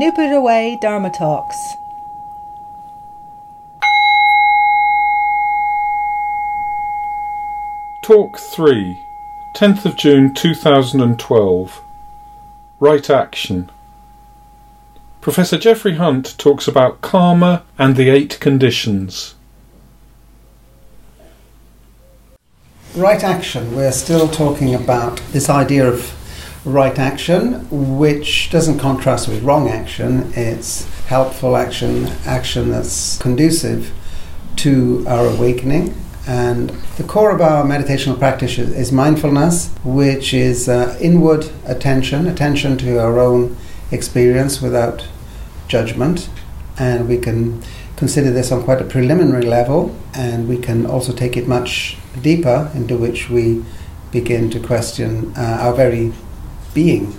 Nipper Away Dharma Talks. Talk 3, 10th of June 2012. Right Action. Professor Geoffrey Hunt talks about karma and the 8 conditions. Right action. We're still talking about this idea of right action, which doesn't contrast with wrong action. It's helpful action, action that's conducive to our awakening. And the core of our meditational practice is mindfulness, which is inward attention to our own experience without judgment. And we can consider this on quite a preliminary level, and we can also take it much deeper, into which we begin to question our very being.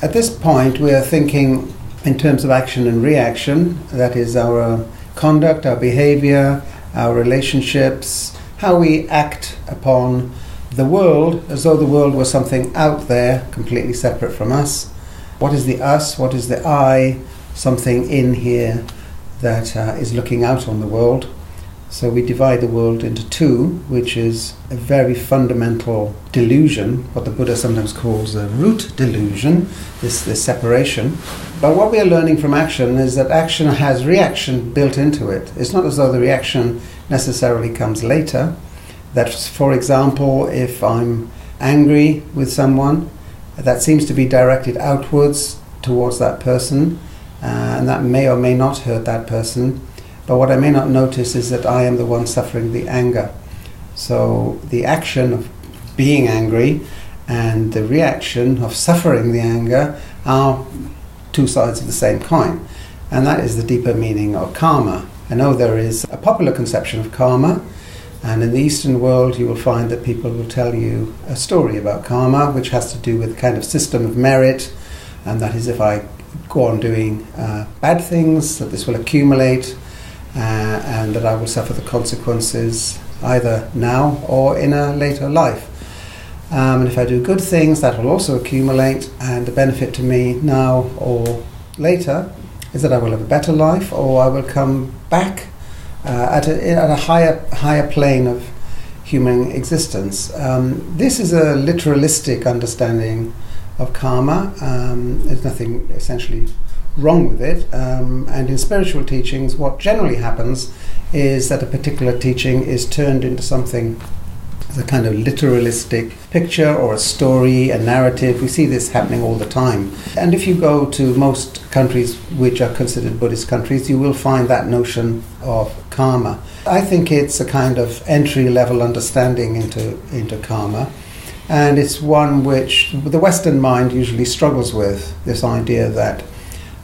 At this point, we are thinking in terms of action and reaction. That is our conduct, our behavior, our relationships, how we act upon the world as though the world was something out there, completely separate from us. What is the us? What is the I? Something in here that is looking out on the world. So we divide the world into two, which is a very fundamental delusion, what the Buddha sometimes calls the root delusion, this separation. But what we are learning from action is that action has reaction built into it. It's not as though the reaction necessarily comes later. That, for example, if I'm angry with someone, that seems to be directed outwards towards that person, and that may or may not hurt that person. But what I may not notice is that I am the one suffering the anger. So the action of being angry and the reaction of suffering the anger are two sides of the same coin. And that is the deeper meaning of karma. I know there is a popular conception of karma, and in the Eastern world you will find that people will tell you a story about karma, which has to do with a kind of system of merit, and that is if I go on doing bad things, that this will accumulate, and that I will suffer the consequences either now or in a later life. And if I do good things, that will also accumulate, and the benefit to me now or later is that I will have a better life, or I will come back at a higher plane of human existence. This is a literalistic understanding of karma. There's nothing essentially wrong with it, and in spiritual teachings what generally happens is that a particular teaching is turned into something as a kind of literalistic picture or a story, a narrative. We see this happening all the time, and if you go to most countries which are considered Buddhist countries, you will find that notion of karma. I think it's a kind of entry-level understanding into karma, and it's one which the Western mind usually struggles with, this idea that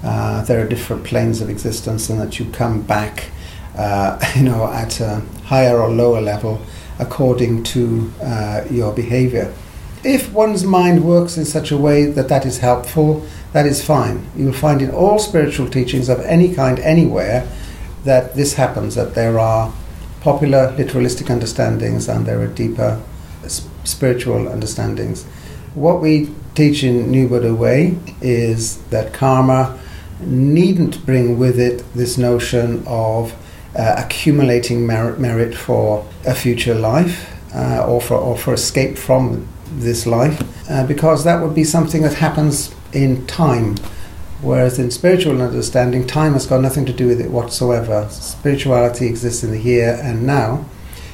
there are different planes of existence and that you come back at a higher or lower level according to your behavior. If one's mind works in such a way that that is helpful, that is fine. You will find in all spiritual teachings of any kind anywhere that this happens, that there are popular literalistic understandings and there are deeper spiritual understandings. What we teach in New Buddha Way is that karma needn't bring with it this notion of accumulating merit for a future life or for escape from this life, because that would be something that happens in time, whereas in spiritual understanding time has got nothing to do with it whatsoever. Spirituality exists in the here and now.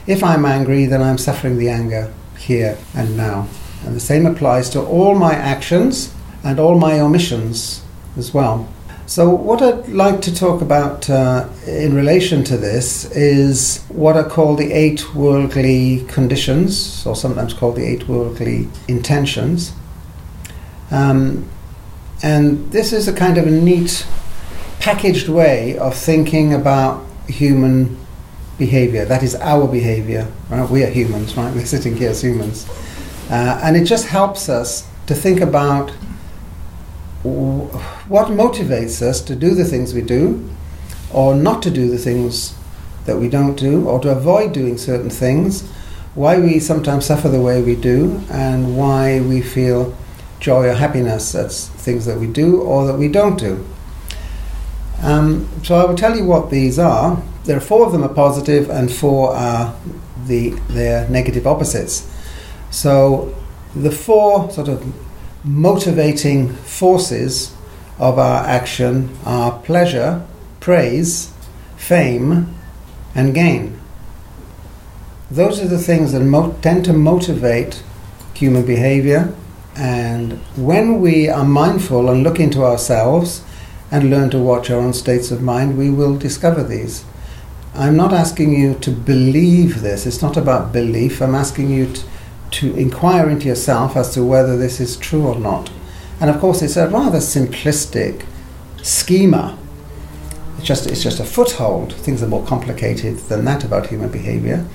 If I'm angry, then I'm suffering the anger here and now, and the same applies to all my actions and all my omissions as well. So what I'd like to talk about in relation to this is what are called the 8 worldly conditions, or sometimes called the 8 worldly intentions. And this is a kind of a neat, packaged way of thinking about human behavior. That is our behavior. Right? We are humans, right? We're sitting here as humans. And it just helps us to think about what motivates us to do the things we do, or not to do the things that we don't do, or to avoid doing certain things, why we sometimes suffer the way we do, and why we feel joy or happiness at things that we do or that we don't do. So I will tell you what these are. There are 4 of them are positive and 4 are their negative opposites. So the 4 sort of motivating forces of our action are pleasure, praise, fame, and gain. Those are the things that tend to motivate human behavior, and when we are mindful and look into ourselves and learn to watch our own states of mind, we will discover these. I'm not asking you to believe this. It's not about belief. I'm asking you to inquire into yourself as to whether this is true or not. And of course, it's a rather simplistic schema. It's just a foothold. Things are more complicated than that about human behavior.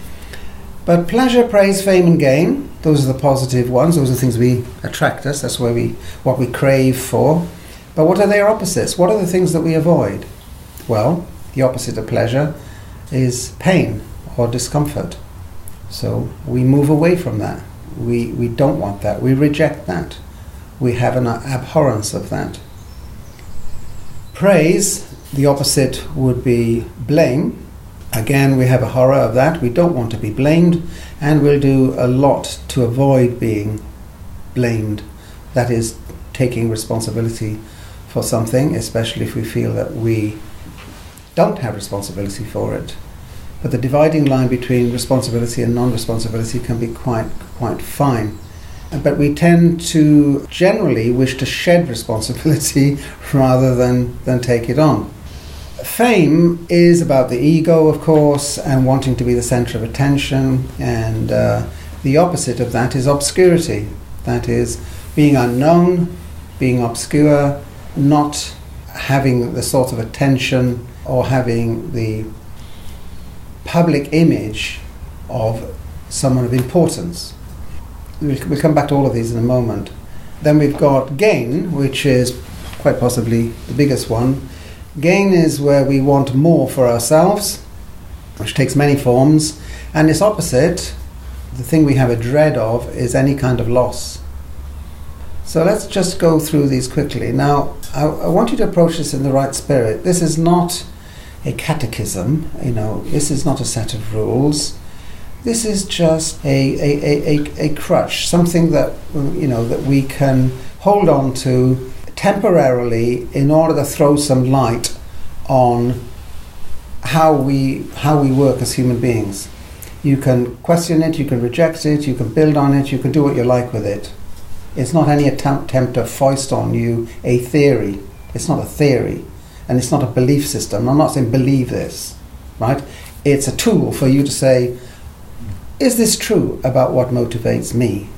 But pleasure, praise, fame, and gain, those are the positive ones. Those are the things we attract us. That's what we crave for. But what are their opposites? What are the things that we avoid? Well, the opposite of pleasure is pain or discomfort. So we move away from that. We don't want that. We reject that. We have an abhorrence of that. Praise, the opposite would be blame. Again, we have a horror of that. We don't want to be blamed, and we'll do a lot to avoid being blamed. That is, taking responsibility for something, especially if we feel that we don't have responsibility for it. But the dividing line between responsibility and non-responsibility can be quite fine. But we tend to generally wish to shed responsibility rather than take it on. Fame is about the ego, of course, and wanting to be the center of attention, and the opposite of that is obscurity. That is, being unknown, being obscure, not having the sort of attention or having the public image of someone of importance. We'll come back to all of these in a moment. Then we've got gain, which is quite possibly the biggest one. Gain is where we want more for ourselves, which takes many forms, and its opposite, the thing we have a dread of, is any kind of loss. So let's just go through these quickly. Now, I want you to approach this in the right spirit. This is not a catechism, this is not a set of rules. This is just a crutch, something that that we can hold on to temporarily in order to throw some light on how we work as human beings. You can question it, you can reject it, you can build on it, you can do what you like with it. It's not any attempt to foist on you a theory. It's not a theory, and it's not a belief system. I'm not saying believe this, right? It's a tool for you to say, is this true about what motivates me?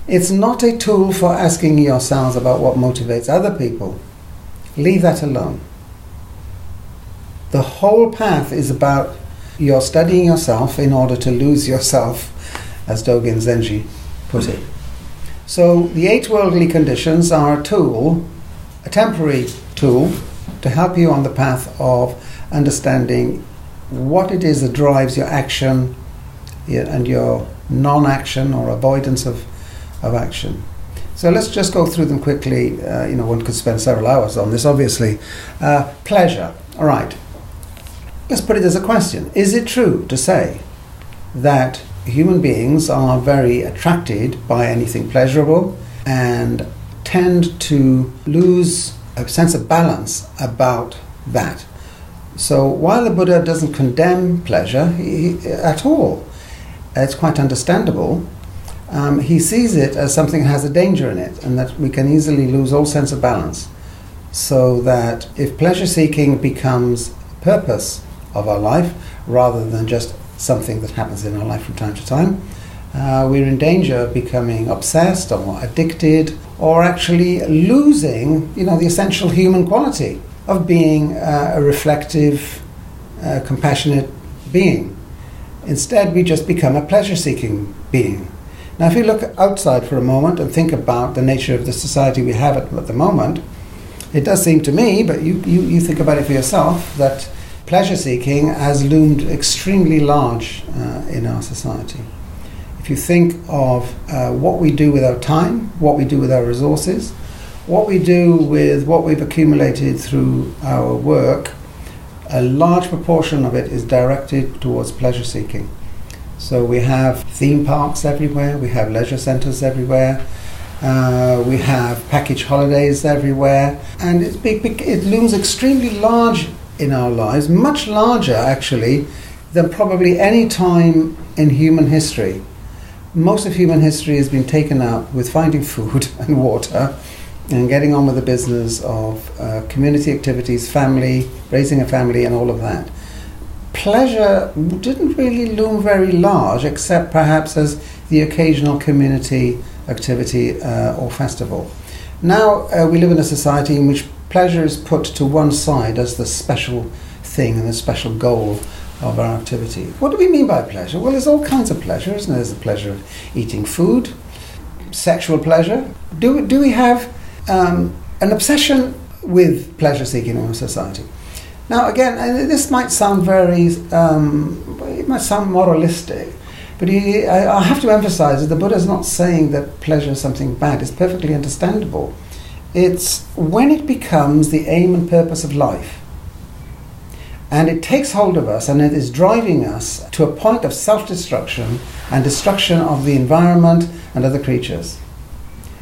It's not a tool for asking yourselves about what motivates other people. Leave that alone. The whole path is about you're studying yourself in order to lose yourself, as Dogen Zenji put it. So the 8 worldly conditions are a tool, a temporary tool, to help you on the path of understanding what it is that drives your action and your non-action or avoidance of action. So let's just go through them quickly. One could spend several hours on this, obviously. Pleasure. All right. Let's put it as a question. Is it true to say that human beings are very attracted by anything pleasurable and tend to lose a sense of balance about that? So while the Buddha doesn't condemn pleasure at all, it's quite understandable. He sees it as something that has a danger in it, and that we can easily lose all sense of balance. So that if pleasure seeking becomes a purpose of our life, rather than just something that happens in our life from time to time, we're in danger of becoming obsessed or addicted, or actually losing, the essential human quality of being a reflective, compassionate being. Instead, we just become a pleasure-seeking being. Now, if you look outside for a moment and think about the nature of the society we have at the moment, it does seem to me, but you think about it for yourself, that pleasure-seeking has loomed extremely large in our society. If you think of what we do with our time, what we do with our resources, what we do with what we've accumulated through our work, a large proportion of it is directed towards pleasure seeking. So we have theme parks everywhere, we have leisure centres everywhere, we have package holidays everywhere, and it looms extremely large in our lives, much larger actually than probably any time in human history. Most of human history has been taken up with finding food and water and getting on with the business of community activities, family, raising a family and all of that. Pleasure didn't really loom very large, except perhaps as the occasional community activity or festival. Now we live in a society in which pleasure is put to one side as the special thing and the special goal of our activity. What do we mean by pleasure? Well, there's all kinds of pleasure, isn't there? There's the pleasure of eating food, sexual pleasure. Do we have an obsession with pleasure seeking in our society? Now, again, this might sound it might sound moralistic, but I have to emphasize that the Buddha is not saying that pleasure is something bad. It's perfectly understandable. It's when it becomes the aim and purpose of life, and it takes hold of us and it is driving us to a point of self-destruction and destruction of the environment and other creatures.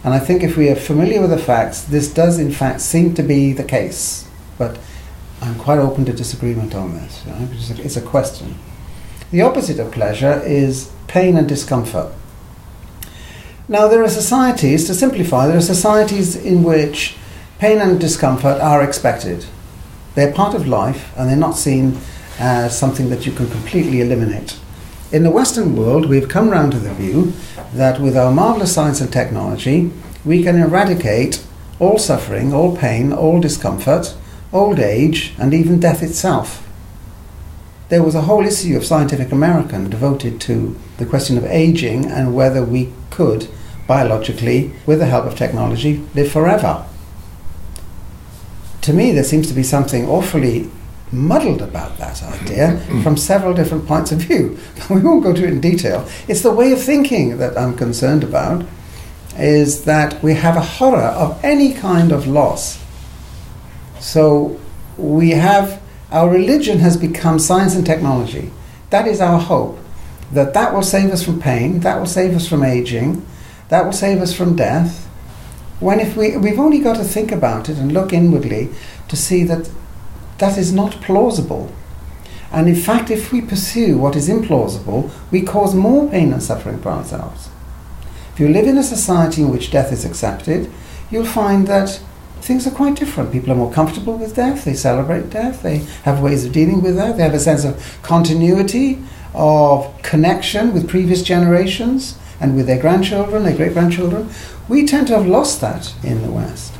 And I think if we are familiar with the facts, this does in fact seem to be the case. But I'm quite open to disagreement on this. It's a question. The opposite of pleasure is pain and discomfort. Now there are societies, to simplify, there are societies in which pain and discomfort are expected. They're part of life and they're not seen as something that you can completely eliminate. In the Western world, we've come round to the view that with our marvellous science and technology, we can eradicate all suffering, all pain, all discomfort, old age, and even death itself. There was a whole issue of Scientific American devoted to the question of aging and whether we could, biologically, with the help of technology, live forever. To me, there seems to be something awfully muddled about that idea from several different points of view. We won't go to it in detail. It's the way of thinking that I'm concerned about, is that we have a horror of any kind of loss. So we have, our religion has become science and technology. That is our hope, that will save us from pain, that will save us from aging, that will save us from death. When if we've only got to think about it and look inwardly to see that that is not plausible. And in fact, if we pursue what is implausible, we cause more pain and suffering for ourselves. If you live in a society in which death is accepted, you'll find that things are quite different. People are more comfortable with death, they celebrate death, they have ways of dealing with that, they have a sense of continuity, of connection with previous generations and with their grandchildren, their great-grandchildren. We tend to have lost that in the West.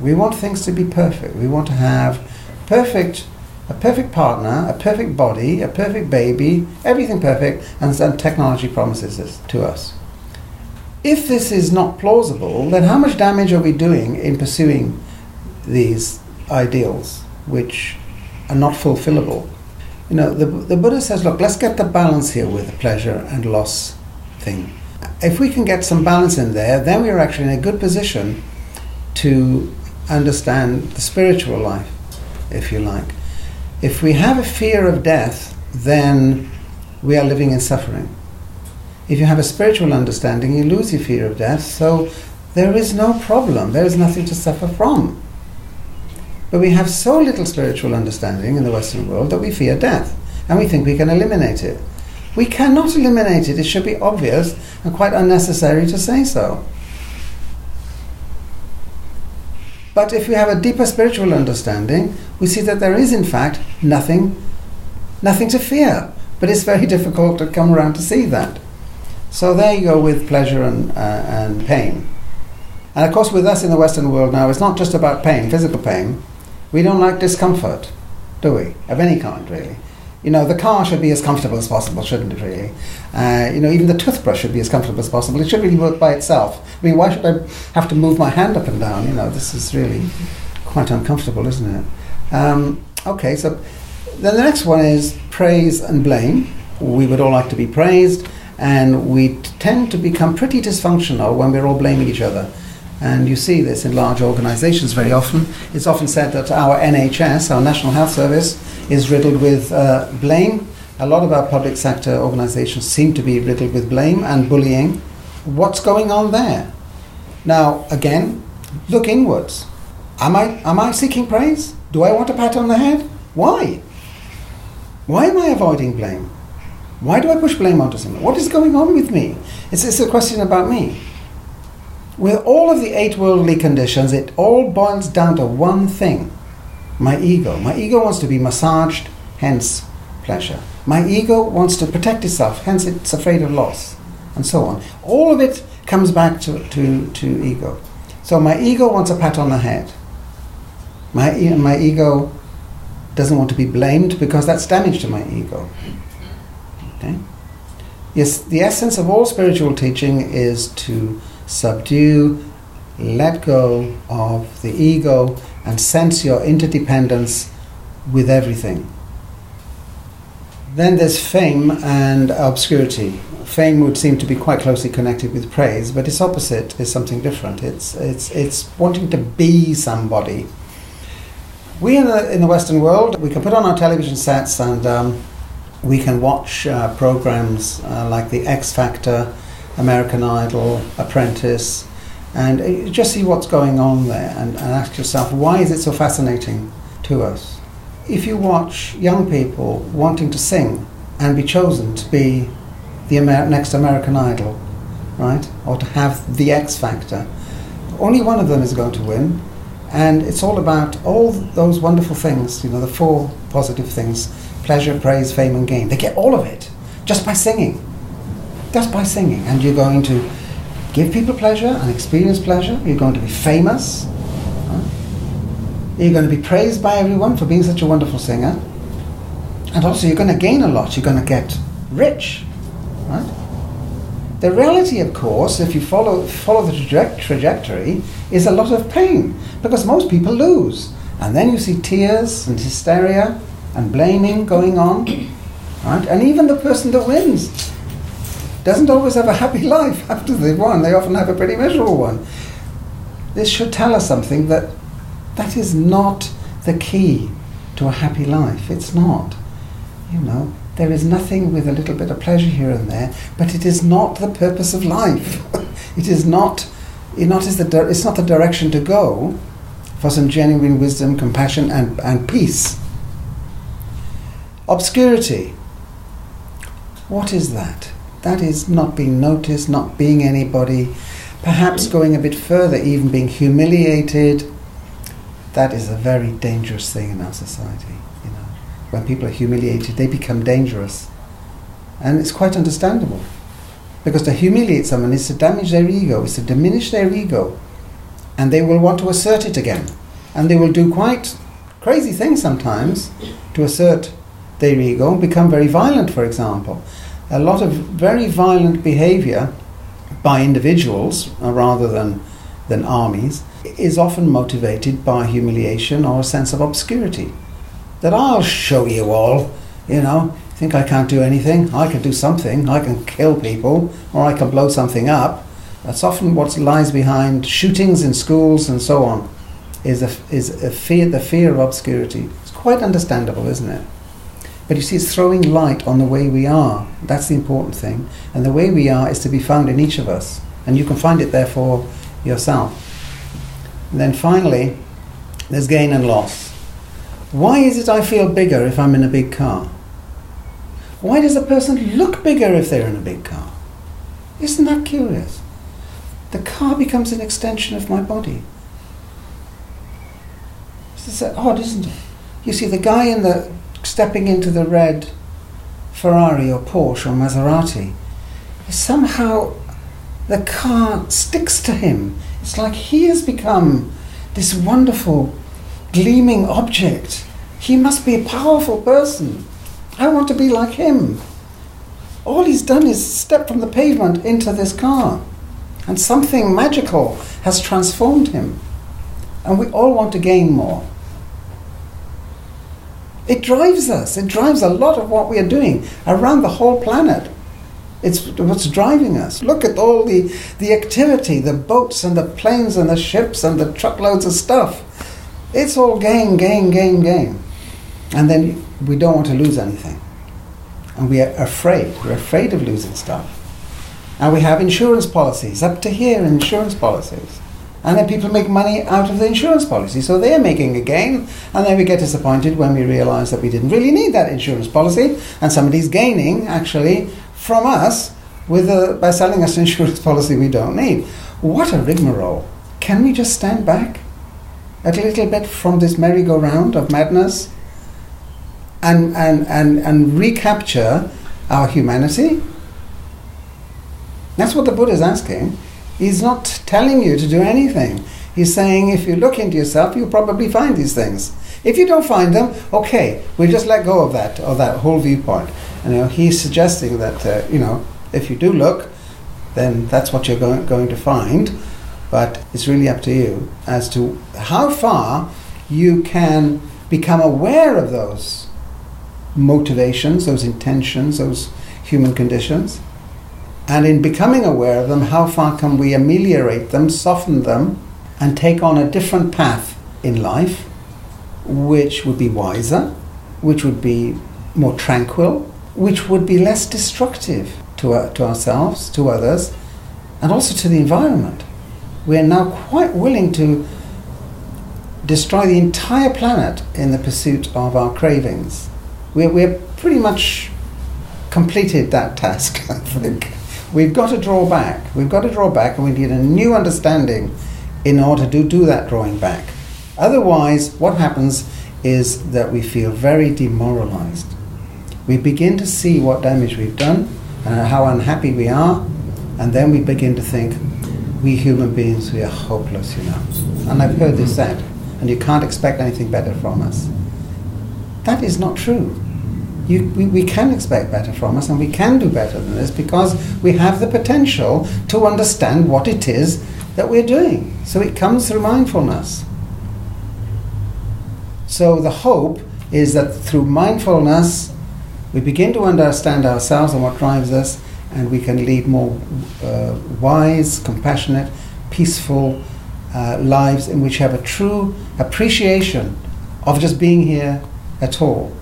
We want things to be perfect. We want to have a perfect partner, a perfect body, a perfect baby, everything perfect, and technology promises this to us. If this is not plausible, then how much damage are we doing in pursuing these ideals which are not fulfillable? You know, the Buddha says, look, let's get the balance here with the pleasure and loss thing. If we can get some balance in there, then we are actually in a good position to understand the spiritual life, if you like. If we have a fear of death, then we are living in suffering. If you have a spiritual understanding, you lose your fear of death, so there is no problem, there is nothing to suffer from. But we have so little spiritual understanding in the Western world that we fear death, and we think we can eliminate it. We cannot eliminate it. It should be obvious and quite unnecessary to say so. But if we have a deeper spiritual understanding, we see that there is in fact nothing to fear. But it's very difficult to come around to see that. So there you go with pleasure and pain. And of course with us in the Western world now, it's not just about pain, physical pain. We don't like discomfort, do we? Of any kind, really. You know, the car should be as comfortable as possible, shouldn't it, really? Even the toothbrush should be as comfortable as possible. It should really work by itself. I mean, why should I have to move my hand up and down? You know, this is really quite uncomfortable, isn't it? Okay, so then the next one is praise and blame. We would all like to be praised, and we tend to become pretty dysfunctional when we're all blaming each other. And you see this in large organisations very often. It's often said that our NHS, our National Health Service, is riddled with blame. A lot of our public sector organisations seem to be riddled with blame and bullying. What's going on there? Now, again, look inwards. Am I seeking praise? Do I want a pat on the head? Why? Why am I avoiding blame? Why do I push blame onto someone? What is going on with me? It's a question about me. With all of the 8 worldly conditions, it all boils down to one thing. My ego. My ego wants to be massaged, hence pleasure. My ego wants to protect itself, hence it's afraid of loss, and so on. All of it comes back to ego. So my ego wants a pat on the head. My ego doesn't want to be blamed because that's damage to my ego. Okay? Yes, the essence of all spiritual teaching is to subdue, let go of the ego and sense your interdependence with everything. Then there's fame and obscurity. Fame would seem to be quite closely connected with praise, but its opposite is something different. It's wanting to be somebody. We in the Western world, we can put on our television sets and we can watch programs like The X Factor, American Idol, Apprentice, and you just see what's going on there and ask yourself, why is it so fascinating to us? If you watch young people wanting to sing and be chosen to be the next American Idol, right, or to have the X Factor, only one of them is going to win, and it's all about all those wonderful things, the 4 positive things: pleasure, praise, fame and gain. They get all of it just by singing. Just by singing. And you're going to give people pleasure and experience pleasure. You're going to be famous. Right? You're going to be praised by everyone for being such a wonderful singer. And also you're going to gain a lot. You're going to get rich. Right? The reality, of course, if you follow the trajectory, is a lot of pain. Because most people lose. And then you see tears and hysteria and blaming going on. Right? And even the person that wins doesn't always have a happy life after they've won. They often have a pretty miserable one. This should tell us something that is not the key to a happy life. It's not. There is nothing with a little bit of pleasure here and there, but it is not the purpose of life. It is not. It's not the direction to go for some genuine wisdom, compassion, and peace. Obscurity. What is that? That is not being noticed, not being anybody, perhaps going a bit further, even being humiliated. That is a very dangerous thing in our society. When people are humiliated, they become dangerous. And it's quite understandable. Because to humiliate someone is to damage their ego, is to diminish their ego. And they will want to assert it again. And they will do quite crazy things sometimes to assert their ego and become very violent, for example. A lot of very violent behavior by individuals, rather than armies, is often motivated by humiliation or a sense of obscurity. That I'll show you all, think I can't do anything, I can do something, I can kill people, or I can blow something up. That's often what lies behind shootings in schools and so on, is the fear of obscurity. It's quite understandable, isn't it? But you see, it's throwing light on the way we are. That's the important thing. And the way we are is to be found in each of us. And you can find it, therefore, yourself. And then finally, there's gain and loss. Why is it I feel bigger if I'm in a big car? Why does a person look bigger if they're in a big car? Isn't that curious? The car becomes an extension of my body. It's odd, isn't it? You see, the guy stepping into the red Ferrari or Porsche or Maserati, somehow the car sticks to him. It's like he has become this wonderful, gleaming object. He must be a powerful person. I want to be like him. All he's done is step from the pavement into this car, and something magical has transformed him. And we all want to gain more. It drives us. It drives a lot of what we are doing around the whole planet. It's what's driving us. Look at all the activity, the boats and the planes and the ships and the truckloads of stuff. It's all gain, gain, gain, gain. And then we don't want to lose anything. And we are afraid. We're afraid of losing stuff. And we have insurance policies, up to here in insurance policies. And then people make money out of the insurance policy. So they're making a gain, and then we get disappointed when we realize that we didn't really need that insurance policy, and somebody's gaining, actually, from us by selling us an insurance policy we don't need. What a rigmarole. Can we just stand back a little bit from this merry-go-round of madness and recapture our humanity? That's what the Buddha is asking. He's not telling you to do anything. He's saying if you look into yourself, you'll probably find these things. If you don't find them, okay, we'll just let go of that whole viewpoint. He's suggesting that if you do look, then that's what you're going to find. But it's really up to you as to how far you can become aware of those motivations, those intentions, those human conditions. And in becoming aware of them, how far can we ameliorate them, soften them, and take on a different path in life, which would be wiser, which would be more tranquil, which would be less destructive to ourselves, to others, and also to the environment. We are now quite willing to destroy the entire planet in the pursuit of our cravings. We're pretty much completed that task, I think. We've got to draw back. We've got to draw back, and we need a new understanding in order to do that drawing back. Otherwise, what happens is that we feel very demoralized. We begin to see what damage we've done and how unhappy we are, and then we begin to think, we human beings, we are hopeless, And I've heard this said, and you can't expect anything better from us. That is not true. We can expect better from us, and we can do better than this because we have the potential to understand what it is that we're doing. So it comes through mindfulness. So the hope is that through mindfulness we begin to understand ourselves and what drives us, and we can lead more wise, compassionate, peaceful lives in which have a true appreciation of just being here at all.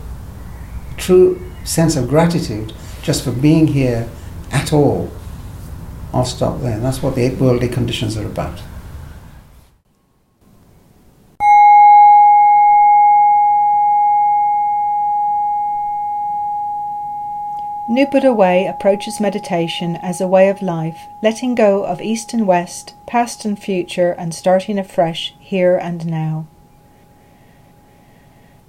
True sense of gratitude just for being here at all. I'll stop there. That's what the 8 worldly conditions are about. New Buddha Way approaches meditation as a way of life, letting go of East and West, past and future, and starting afresh here and now.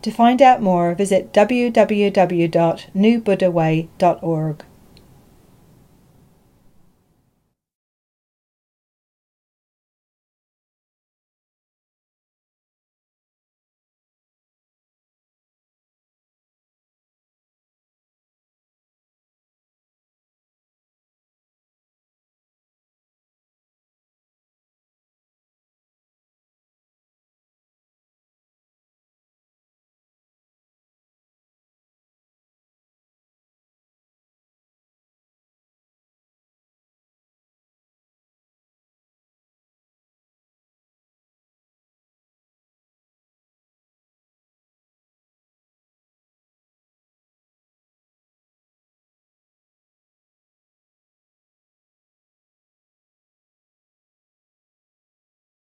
To find out more, visit www.newbuddhaway.org.